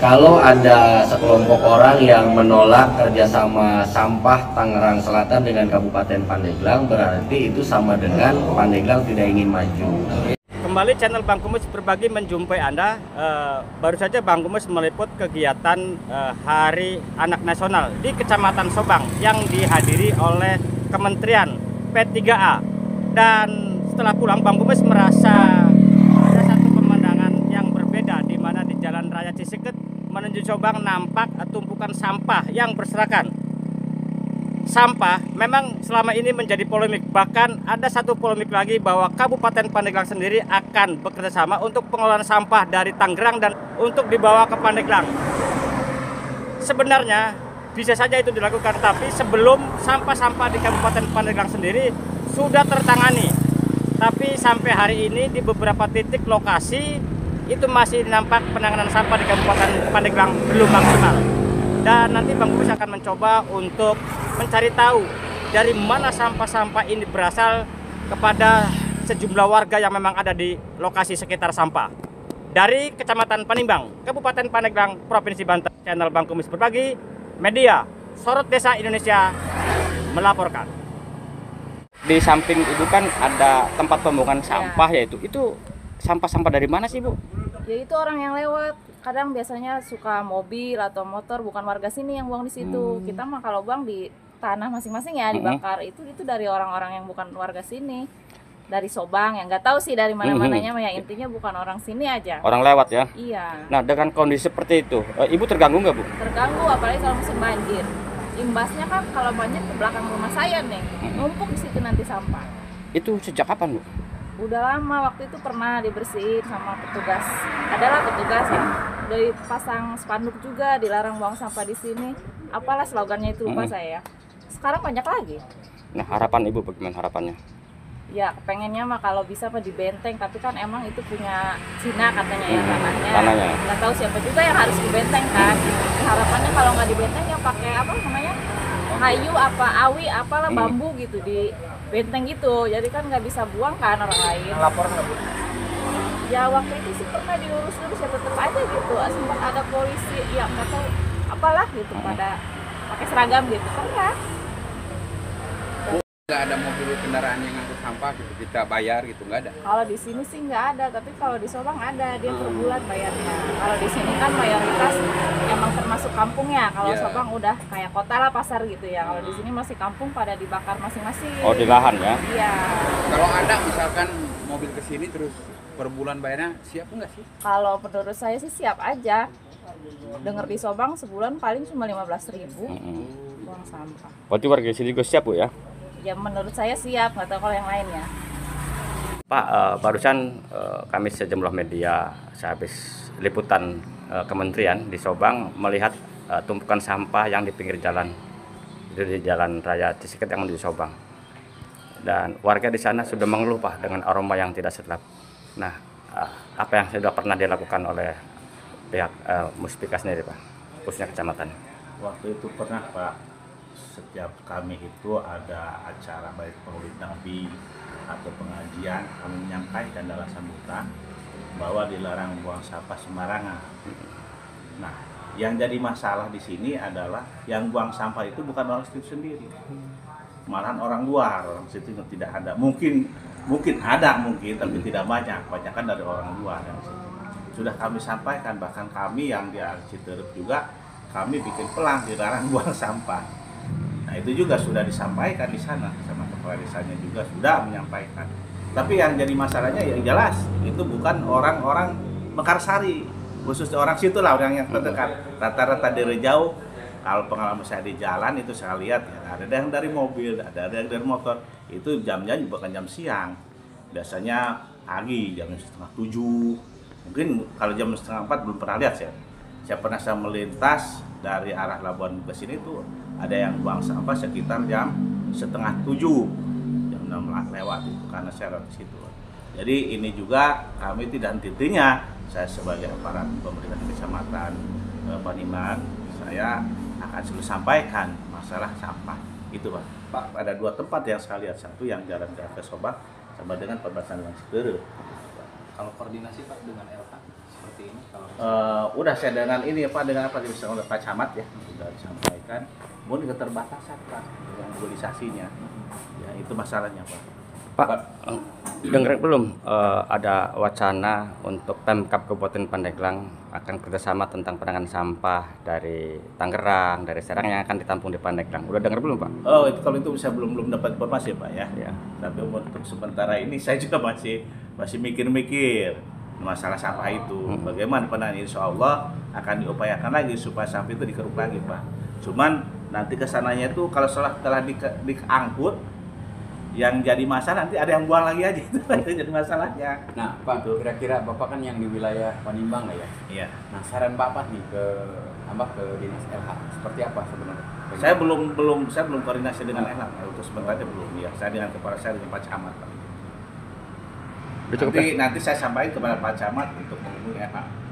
kalau ada sekelompok orang yang menolak kerjasama sampah Tangerang Selatan dengan Kabupaten Pandeglang, berarti itu sama dengan Pandeglang tidak ingin maju. Kembali channel Bang Kumus Berbagi menjumpai Anda. Baru saja Bang Kumus meliput kegiatan Hari Anak Nasional di Kecamatan Sobang yang dihadiri oleh Kementerian P3A. Dan setelah pulang Bang Kumus merasa ada satu pemandangan yang berbeda, di mana di Jalan Raya Ciseket menuju Sobang nampak tumpukan sampah yang berserakan. Sampah memang selama ini menjadi polemik, bahkan ada satu polemik lagi bahwa Kabupaten Pandeglang sendiri akan bekerja sama untuk pengelolaan sampah dari Tangerang dan untuk dibawa ke Pandeglang. Sebenarnya bisa saja itu dilakukan, tapi sebelum sampah-sampah di Kabupaten Pandeglang sendiri sudah tertangani, tapi sampai hari ini di beberapa titik lokasi itu masih nampak penanganan sampah di Kabupaten Pandeglang belum maksimal. Dan nanti Bang Kumus akan mencoba untuk mencari tahu dari mana sampah-sampah ini berasal kepada sejumlah warga yang memang ada di lokasi sekitar sampah. Dari Kecamatan Panimbang, Kabupaten Pandeglang, Provinsi Banten, channel Bang Kumus Berbagi, media Sorot Desa Indonesia melaporkan. Di samping itu kan ada tempat pembuangan sampah, yaitu itu sampah-sampah dari mana sih, Bu? Ya itu orang yang lewat. Kadang biasanya suka mobil atau motor, bukan warga sini yang buang di situ. Kita mah kalau buang di tanah masing-masing ya, dibakar. Itu dari orang-orang yang bukan warga sini. Dari Sobang, yang nggak tahu sih dari mana-mananya, ya intinya bukan orang sini aja. Orang lewat ya? Iya. Nah, dengan kondisi seperti itu, Ibu terganggu nggak, Bu? Terganggu, apalagi kalau musim banjir. Imbasnya kan kalau banjir ke belakang rumah saya nih, numpuk di situ nanti sampah. Itu sejak kapan, Bu? Udah lama, waktu itu pernah dibersihin sama petugas. Adalah petugas ya. Dari pasang spanduk juga dilarang buang sampah di sini. Apalah slogannya itu lupa saya. Sekarang banyak lagi. Nah, harapan Ibu bagaimana harapannya? Ya, pengennya mah kalau bisa di benteng, tapi kan emang itu punya Cina katanya ya tanahnya. Nggak tahu siapa juga yang harus di benteng kan. Harapannya kalau nggak di benteng ya pakai apa namanya? Kayu apa awi apalah bambu gitu di benteng gitu, jadi kan nggak bisa buang kan orang lain. Lapor nggak, Bu? Ya waktu itu sih pernah diurus-urus ya, tetap aja gitu, sempat ada polisi ya nggak tahu apalah gitu pada pakai seragam gitu kan ya. Nggak ada mobil kendaraan yang ngangkut sampah gitu, kita bayar gitu, nggak ada? Kalau di sini sih nggak ada, tapi kalau di Sobang ada, dia per bulan bayarnya. Kalau di sini kan mayoritas emang termasuk kampung ya, kalau Sobang udah kayak kota lah, pasar gitu ya. Kalau di sini masih kampung pada dibakar masing-masing. Oh, di lahan ya? Iya. Kalau ada misalkan mobil ke sini terus per bulan bayarnya, siap nggak sih? Kalau menurut saya sih siap aja. Dengar di Sobang sebulan paling cuma 15.000 buang sampah. Berarti warga sini juga siap, Bu ya? Ya menurut saya siap, nggak tahu kalau yang lainnya. Pak, barusan kami sejumlah media sehabis liputan kementerian di Sobang melihat tumpukan sampah yang di pinggir jalan, itu di Jalan Raya Ciseket yang menuju Sobang. Dan warga di sana sudah mengeluh, Pak, dengan aroma yang tidak sedap. Nah, apa yang sudah pernah dilakukan oleh pihak Muspika sendiri, Pak, khususnya kecamatan? Waktu itu pernah, Pak. Setiap kami itu ada acara baik maulid nabi atau pengajian, kami menyampaikan dalam sambutan bahwa dilarang buang sampah sembarangan. Nah, yang jadi masalah di sini adalah yang buang sampah itu bukan orang situ sendiri, malahan orang luar. Orang situ tidak ada, mungkin ada tapi tidak banyak, kan dari orang luar yang situ. Sudah kami sampaikan, bahkan kami yang di Citerep juga kami bikin pelang dilarang buang sampah. Nah, itu juga sudah disampaikan di sana, sama kepala desanya juga sudah menyampaikan. Tapi yang jadi masalahnya yang jelas itu bukan orang-orang Mekarsari, khususnya orang situ lah, orang yang terdekat. Rata-rata dari jauh, kalau pengalaman saya di jalan itu saya lihat ya, ada yang dari mobil, ada yang dari motor. Itu jamnya bukan jam siang, biasanya pagi jam 6:30. Mungkin kalau jam 3:30 belum pernah lihat saya. Saya pernah melintas dari arah Labuan ke sini tuh ada yang buang sampah sekitar jam 6:30, jam 6 lewat itu, karena saya lewat di situ. Jadi ini juga kami tidak henti-hentinya, saya sebagai aparat pemerintah di Kecamatan Panimbang, saya akan selalu sampaikan masalah sampah itu, Pak. Pak, ada dua tempat yang saya lihat, satu yang jalan ke Sobang sama dengan perbatasan dengan Citerep. Kalau koordinasi, Pak, dengan LH seperti seperti ini? Kalau Udah saya dengan ini Pak, dengan apa disampaikan oleh Pak Camat ya, sudah disampaikan. Kemudian keterbatasan Pak dengan mobilisasinya, ya itu masalahnya Pak. Pak, dengar belum ada wacana untuk Pemkab Kabupaten Pandeglang akan kerjasama tentang penanganan sampah dari Tangerang, dari Serang yang akan ditampung di Pandeglang. Udah dengar belum Pak? Oh itu kalau itu saya belum dapat informasi Pak ya. Ya. Tapi untuk sementara ini saya juga masih mikir-mikir masalah sampah itu. Bagaimana penanganan, insya Allah akan diupayakan lagi supaya sampah itu dikeruk lagi Pak. Cuman nanti kesananya itu kalau telah diangkut, yang jadi masalah nanti ada yang buang lagi aja itu jadi masalahnya. nah Pak, kira-kira Bapak kan yang di wilayah Panimbang lah ya. Iya. Nah, saran Bapak nih ke Dinas LH seperti apa sebenarnya? Saya belum koordinasi dengan LH ya, untuk sementara belum ya. Saya dengan kepala saya dengan Pak Camat Pak. Nanti saya sampaikan kepada Pak Camat untuk menghubungi LH.